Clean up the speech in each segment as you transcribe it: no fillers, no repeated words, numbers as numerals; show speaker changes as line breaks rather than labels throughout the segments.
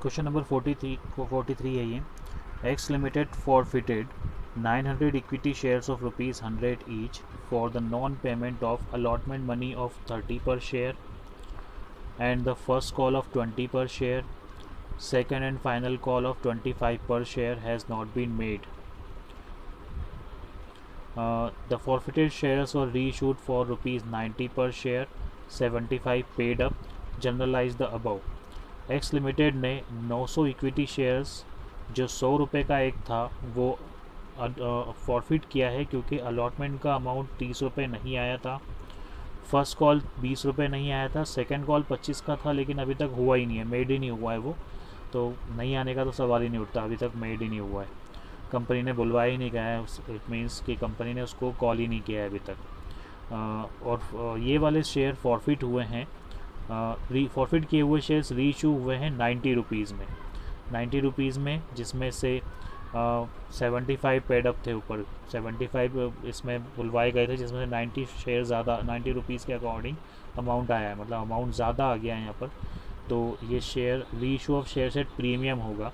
Question number 43 है ये। X limited forfeited 900 equity shares of rupees 100 each for the non-payment of allotment money of 30 per share and the first call of 20 per share. Second and final call of 25 per share has not been made. The forfeited shares were reissued for rupees 90 per share, 75 paid up. Generalize the above. X limited ने 900 equity shares जो 100 रुपये का एक था वो forfeit किया है क्योंकि अलॉटमेंट का अमाउंट 30 रुपये नहीं आया था। फर्स्ट कॉल 20 रुपये नहीं आया था। सेकंड कॉल 25 का था लेकिन अभी तक हुआ ही नहीं है, मेड ही नहीं हुआ है वो, तो नहीं आने का तो सवाल ही नहीं उठता, अभी तक मेड ही नहीं हुआ है, कंपनी ने बुलवाया ही नहीं गया है। इट मीन्स कि कंपनी ने उसको कॉल ही नहीं किया है अभी तक। और ये वाले शेयर फॉरफिट हुए हैं, फॉरफिट किए हुए शेयर्स री इशू हुए हैं 90 रुपीज़ में, 90 रुपीज़ में, जिसमें से 75 पेड अप थे ऊपर, 75 इसमें बुलवाए गए थे, जिसमें से 90 शेयर ज़्यादा 90 रुपीज़ के अकॉर्डिंग अमाउंट आया है, मतलब अमाउंट ज़्यादा आ गया है यहाँ पर। तो ये शेयर री issue of share set premium होगा।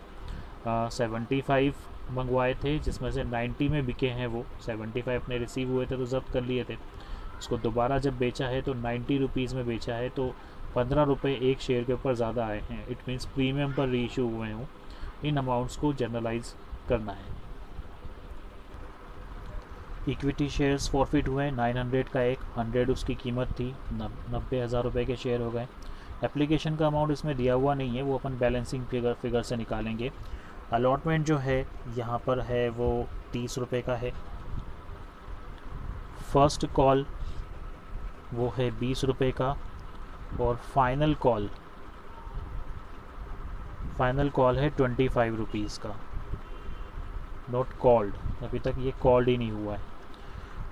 75 मंगवाए थे जिसमें से 90 में बिके हैं, वो 75 अपने रिसीव हुए थे तो जब्त कर लिए थे, उसको दोबारा जब बेचा है तो 90 रुपीज़ में बेचा है, तो 15 रुपये एक शेयर के ऊपर ज़्यादा आए हैं। इट मीन्स प्रीमियम पर री इशू हुए हों। इन अमाउंट्स को जनरलाइज करना है। इक्विटी शेयर्स फॉरफिट हुए 900 का एक, 100 उसकी कीमत थी, 90,000 रुपये के शेयर हो गए। एप्लीकेशन का अमाउंट इसमें दिया हुआ नहीं है, वो अपन बैलेंसिंग फिगर से निकालेंगे। अलॉटमेंट जो है यहाँ पर है वो 30 रुपये का है। फर्स्ट कॉल वो है 20 रुपये का और फाइनल कॉल है 25 रुपीज़ का। नॉट कॉल्ड, अभी तक ये कॉल्ड ही नहीं हुआ है।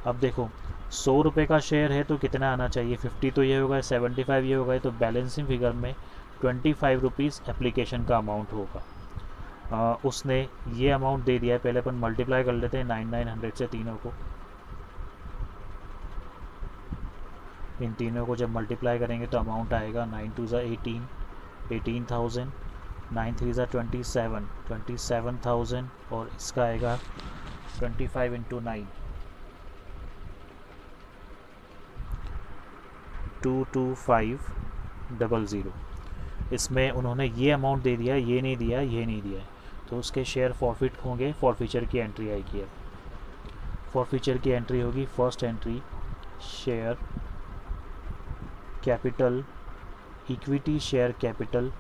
अब देखो 100 रुपये का शेयर है तो कितना आना चाहिए, 50 तो ये होगा, 75 ये होगा, तो बैलेंसिंग फिगर में 25 रुपीज़ एप्लीकेशन का अमाउंट होगा। उसने ये अमाउंट दे दिया है, पहले अपन मल्टीप्लाई कर लेते हैं 900 से तीनों को। इन तीनों को जब मल्टीप्लाई करेंगे तो अमाउंट आएगा 9 2 ज़ा 18, 18,000, 9 3 ज़ा 27, 27,000, और इसका आएगा 25 इंटू 9, 22500। इसमें उन्होंने ये अमाउंट दे दिया, ये नहीं दिया, ये नहीं दिया, तो उसके शेयर फॉरफिट होंगे। फॉरफीचर की एंट्री आएगी। अब फॉरफीचर की एंट्री होगी, first entry share capital, equity share capital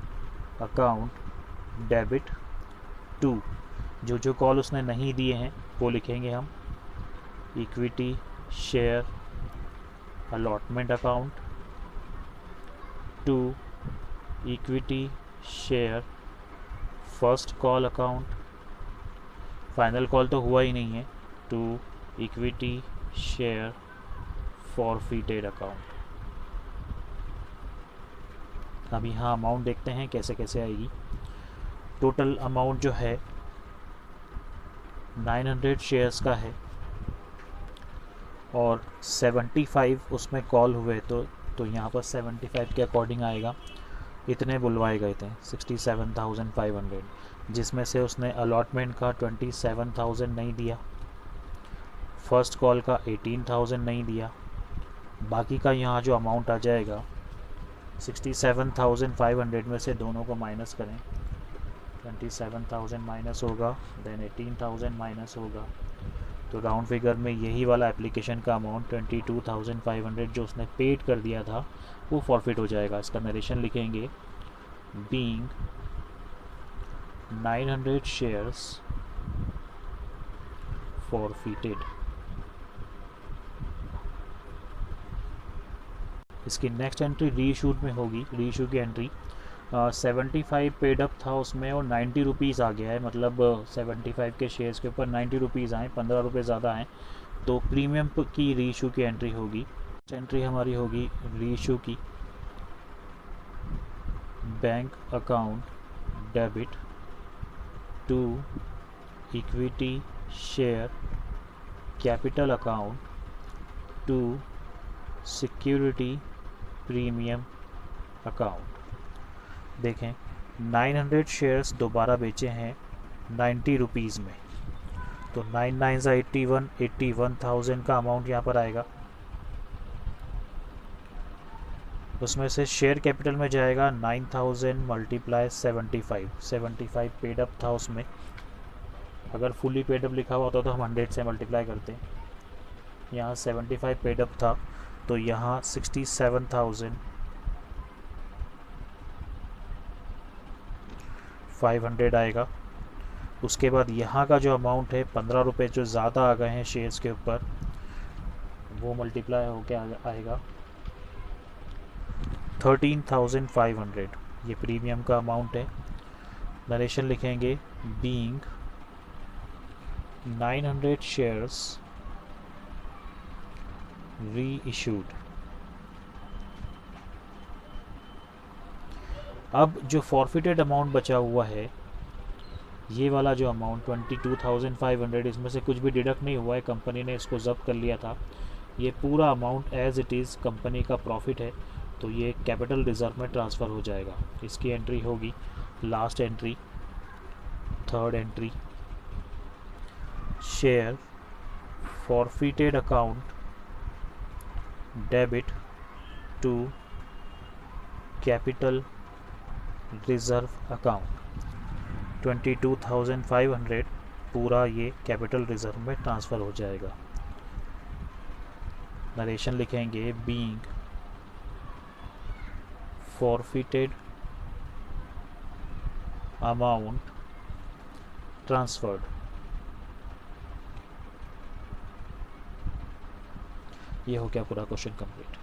account debit to, जो कॉल उसने नहीं दिए हैं वो लिखेंगे हम, equity share allotment account to equity share first call account, final call तो हुआ ही नहीं है, to equity share forfeited account. अब यहाँ अमाउंट देखते हैं कैसे कैसे आएगी। टोटल अमाउंट जो है 900 शेयर्स का है और 75 उसमें कॉल हुए, तो यहाँ पर 75 के अकॉर्डिंग आएगा। इतने बुलवाए गए थे 67,500, जिसमें से उसने अलॉटमेंट का 27,000 नहीं दिया, फर्स्ट कॉल का 18,000 नहीं दिया, बाकी का यहाँ जो अमाउंट आ जाएगा 67,500 में से दोनों को माइनस करें, 27,000 माइनस होगा, देन 18,000 माइनस होगा, तो राउंड फिगर में यही वाला एप्लीकेशन का अमाउंट 22,500 जो उसने पेड कर दिया था वो फॉरफिट हो जाएगा। इसका नरेशन लिखेंगे, बीइंग 900 शेयर्स फॉरफिटेड। इसकी नेक्स्ट एंट्री री इशूड में होगी। री इशू की एंट्री 75 पेड अप था उसमें और 90 रुपीज़ आ गया है, मतलब 75 के शेयर्स के ऊपर 90 रुपीज़ आए, 15 रुपये ज़्यादा हैं, तो प्रीमियम की री इशू की एंट्री होगी। एंट्री हमारी होगी री इशू की, bank account debit to equity share capital account to security premium account. देखें 900 शेयर्स दोबारा बेचे हैं 90 रुपीज़ में, तो 9 9 ज़ा 81, 81,000 का अमाउंट यहाँ पर आएगा। उसमें से शेयर कैपिटल में जाएगा 9000 मल्टीप्लाई 75, 75 पेड अप था उसमें। अगर फुली पेड अप लिखा हुआ होता तो हम 100 से मल्टीप्लाई करते, यहाँ 75 पेड अप था तो यहाँ 67,500 आएगा। उसके बाद यहाँ का जो अमाउंट है 15 रुपये जो ज़्यादा आ गए हैं शेयर्स के ऊपर, वो मल्टीप्लाई होके आएगा 13,500, ये प्रीमियम का अमाउंट है। नरेशन लिखेंगे बीइंग 900 शेयर्स री इशूड। अब जो फॉरफिटेड अमाउंट बचा हुआ है, ये वाला जो अमाउंट 22,500, इसमें से कुछ भी डिडक्ट नहीं हुआ है, कंपनी ने इसको जब्त कर लिया था। ये पूरा amount as it is company का प्रॉफिट है, तो ये कैपिटल रिजर्व में ट्रांसफ़र हो जाएगा। इसकी एंट्री होगी last entry, third entry, share forfeited account debit to capital reserve account. 22,500 पूरा ये कैपिटल रिजर्व में ट्रांसफ़र हो जाएगा। नरेशन लिखेंगे बीइंग फॉरफिटेड अमाउंट ट्रांसफर्ड। ये हो गया पूरा क्वेश्चन कंप्लीट।